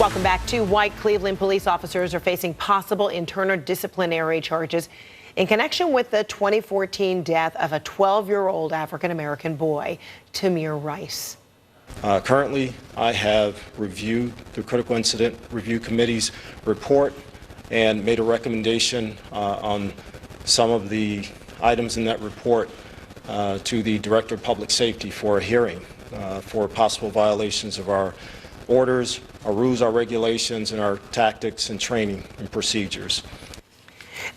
Welcome back. Two white Cleveland police officers are facing possible internal disciplinary charges in connection with the 2014 death of a 12-year-old African-American boy, Tamir Rice. Currently, I have reviewed the Critical Incident Review Committee's report and made a recommendation on some of the items in that report to the Director of Public Safety for a hearing for possible violations of our orders, our rules, our regulations, and our tactics and training and procedures.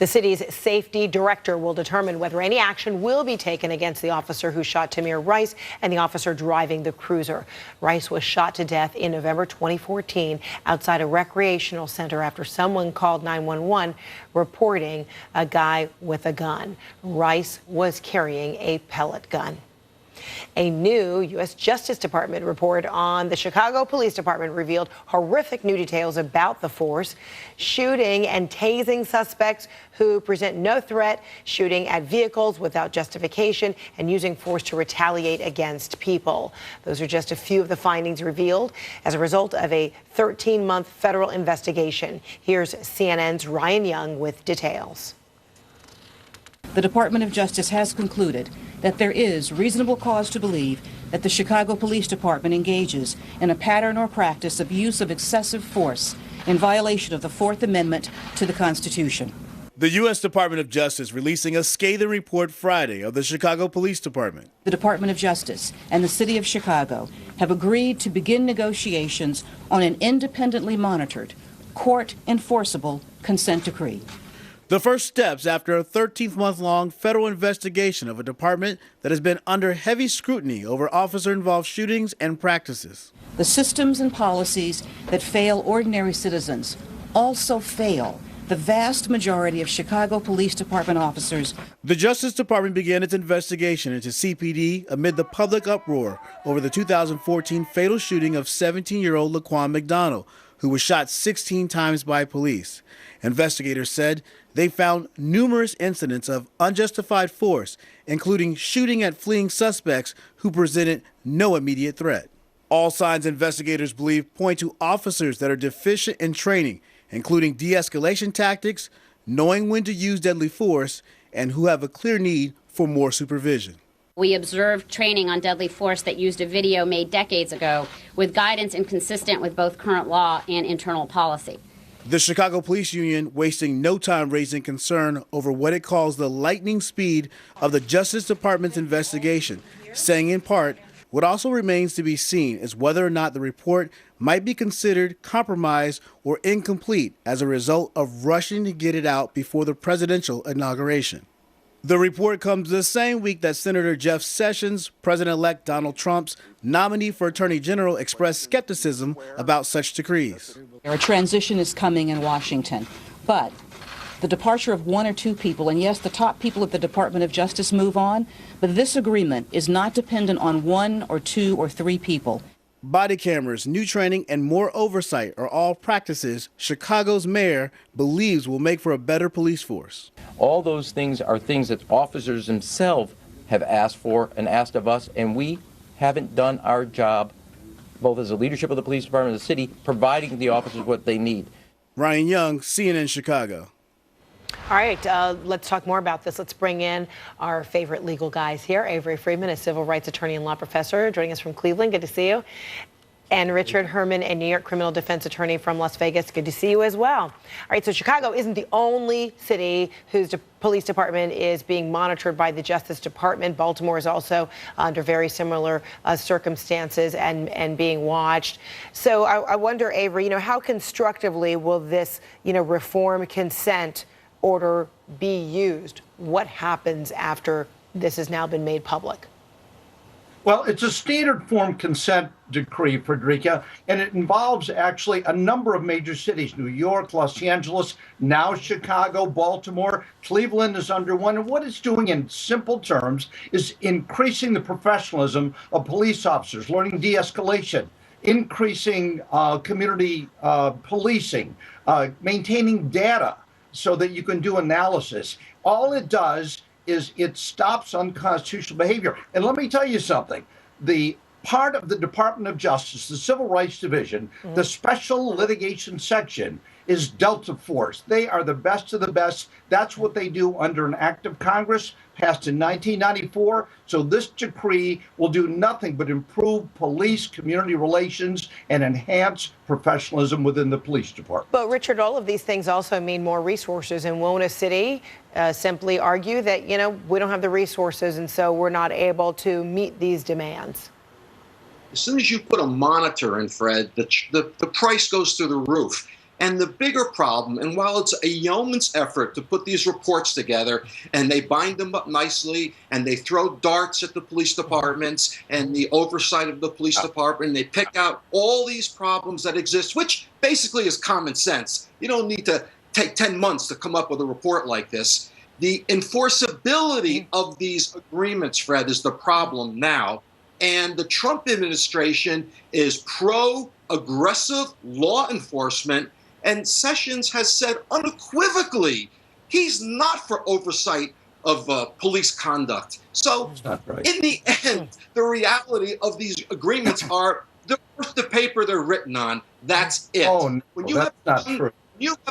The city's safety director will determine whether any action will be taken against the officer who shot Tamir Rice and the officer driving the cruiser. Rice was shot to death in November 2014 outside a recreational center after someone called 911 reporting a guy with a gun. Rice was carrying a pellet gun. A new U.S. Justice Department report on the Chicago Police Department revealed horrific new details about the force, shooting and tasing suspects who present no threat, shooting at vehicles without justification, and using force to retaliate against people. Those are just a few of the findings revealed as a result of a 13-month federal investigation. Here's CNN's Ryan Young with details. The Department of Justice has concluded that there is reasonable cause to believe that the Chicago Police Department engages in a pattern or practice of use of excessive force in violation of the Fourth Amendment to the Constitution. The U.S. Department of Justice releasing a scathing report Friday of the Chicago Police Department. The Department of Justice and the City of Chicago have agreed to begin negotiations on an independently monitored, court-enforceable consent decree. The first steps after a 13-month-long federal investigation of a department that has been under heavy scrutiny over officer-involved shootings and practices. The systems and policies that fail ordinary citizens also fail the vast majority of Chicago Police Department officers. The Justice Department began its investigation into CPD amid the public uproar over the 2014 fatal shooting of 17-year-old Laquan McDonald, who was shot 16 times by police. Investigators said they found numerous incidents of unjustified force, including shooting at fleeing suspects who presented no immediate threat. All signs investigators believe point to officers that are deficient in training, including de-escalation tactics, knowing when to use deadly force, and who have a clear need for more supervision. We observed training on deadly force that used a video made decades ago with guidance inconsistent with both current law and internal policy. The Chicago Police Union wasting no time raising concern over what it calls the lightning speed of the Justice Department's investigation, saying in part, what also remains to be seen is whether or not the report might be considered compromised or incomplete as a result of rushing to get it out before the presidential inauguration. The report comes the same week that Senator Jeff Sessions, President-elect Donald Trump's nominee for Attorney General, expressed skepticism about such decrees. A transition is coming in Washington, but the departure of one or two people, and yes, the top people at the Department of Justice move on, but this agreement is not dependent on one or two or three people. Body cameras, new training, and more oversight are all practices Chicago's mayor believes will make for a better police force. All those things are things that officers themselves have asked for and asked of us, and we haven't done our job, both as the leadership of the police department and the city, providing the officers what they need. Ryan Young, CNN Chicago. All right, let's talk more about this. Let's bring in our favorite legal guys here. Avery Friedman, a civil rights attorney and law professor, joining us from Cleveland. Good to see you. And Richard Herman, a New York criminal defense attorney from Las Vegas. Good to see you as well. All right, so Chicago isn't the only city whose police department is being monitored by the Justice Department. Baltimore is also under very similar circumstances and being watched. So I wonder, Avery, how constructively will this, reform consent order be used? What happens after this has now been made public? Well, it's a standard form consent decree, Frederica, and it involves actually a number of major cities: New York, Los Angeles, now Chicago, Baltimore. Cleveland is under one. And what it's doing in simple terms is increasing the professionalism of police officers, learning de-escalation, increasing community policing, maintaining data so that you can do analysis. All it does is it stops unconstitutional behavior. And let me tell you something. The part of the Department of Justice, the Civil Rights Division, the Special Litigation Section is Delta Force. They are the best of the best. That's what they do under an act of Congress passed in 1994. So this decree will do nothing but improve police community relations and enhance professionalism within the police department. But Richard, all of these things also mean more resources, and won't a city simply argue that, you know, we don't have the resources and so we're not able to meet these demands? As soon as you put a monitor in, Fred, the price goes through the roof. And the bigger problem, and while it's a yeoman's effort to put these reports together, and they bind them up nicely, and they throw darts at the police departments and the oversight of the police department, and they pick out all these problems that exist, which basically is common sense. You don't need to take 10 months to come up with a report like this. The enforceability of these agreements, Fred, is the problem now. And the Trump administration is pro-aggressive law enforcement. And Sessions has said unequivocally he's not for oversight of police conduct. So in the end, the reality of these agreements are they're worth the paper they're written on. That's it. Oh, no, when you have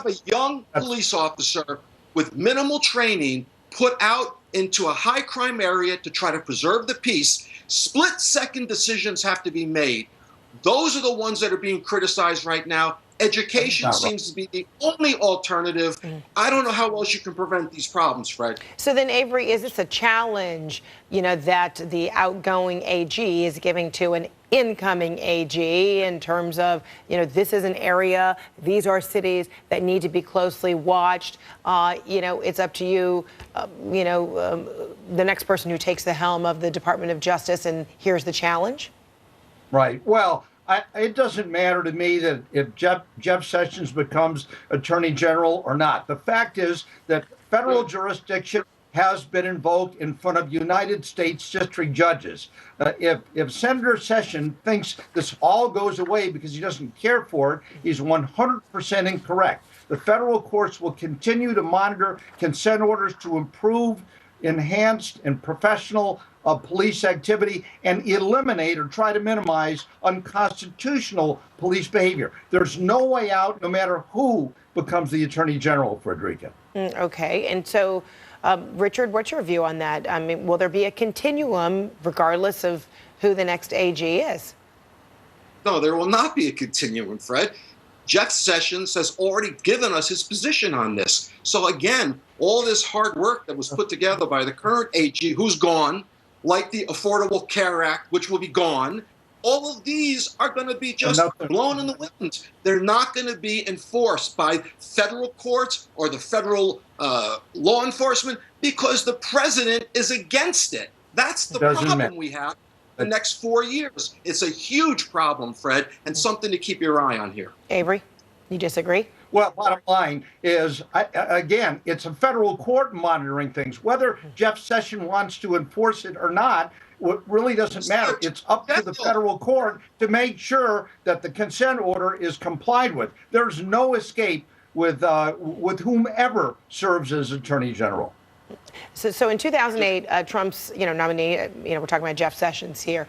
a young police officer with minimal training put out into a high crime area to try to preserve the peace, split-second decisions have to be made. Those are the ones that are being criticized right now. Education seems to be the only alternative. I don't know how else you can prevent these problems, Fred. So then, Avery, is this a challenge, you know, that the outgoing AG is giving to an incoming AG in terms of, you know, this is an area, these are cities that need to be closely watched. You know, it's up to you, the next person who takes the helm of the Department of Justice, and here's the challenge? Right. Well, it doesn't matter to me that if Jeff Sessions becomes Attorney General or not. The fact is that federal jurisdiction has been invoked in front of United States district judges. If Senator Sessions thinks this all goes away because he doesn't care for it, he's 100% incorrect. The federal courts will continue to monitor consent orders to improve enhanced and professional police activity and eliminate or try to minimize unconstitutional police behavior. There's no way out, no matter who becomes the Attorney General, Frederica. Okay, and so, Richard, what's your view on that? I mean, will there be a continuum regardless of who the next AG is? No, there will not be a continuum, Fred. Jeff Sessions has already given us his position on this. So again, all this hard work that was put together by the current AG, who's gone, like the Affordable Care Act, which will be gone, all of these are going to be just blown in the wind. They're not going to be enforced by federal courts or the federal law enforcement because the president is against it. That's the problem we have the next 4 years. It's a huge problem, Fred, and something to keep your eye on here. Avery, you disagree? Well, bottom line is, again, it's a federal court monitoring things. Whether Jeff Sessions wants to enforce it or not, it really doesn't matter. It's up to the federal court to make sure that the consent order is complied with. There's no escape with whomever serves as Attorney General. So in 2008, Trump's nominee, we're talking about Jeff Sessions here,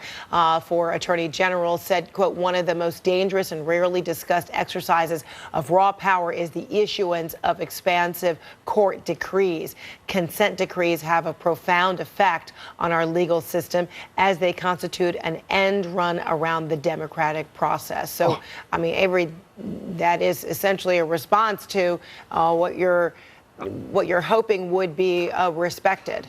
for Attorney General, said, quote, one of the most dangerous and rarely discussed exercises of raw power is the issuance of expansive court decrees. Consent decrees have a profound effect on our legal system as they constitute an end run around the democratic process. So, I mean, Avery, that is essentially a response to what you're hoping would be respected.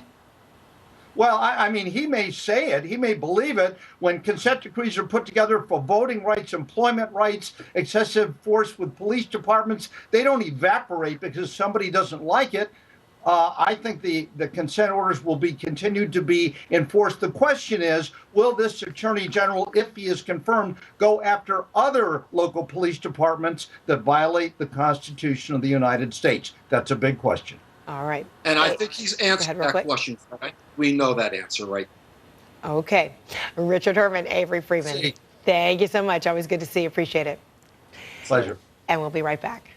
Well, I mean, he may say it, he may believe it. When consent decrees are put together for voting rights, employment rights, excessive force with police departments, they don't evaporate because somebody doesn't like it. I think the consent orders will be continued to be enforced. The question is, will this Attorney General, if he is confirmed, go after other local police departments that violate the Constitution of the United States? That's a big question. All right. And I think he's answered that question, right? We know that answer, right? Okay. Richard Herman, Avery Freeman. Thank you so much. Always good to see you. Appreciate it. Pleasure. And we'll be right back.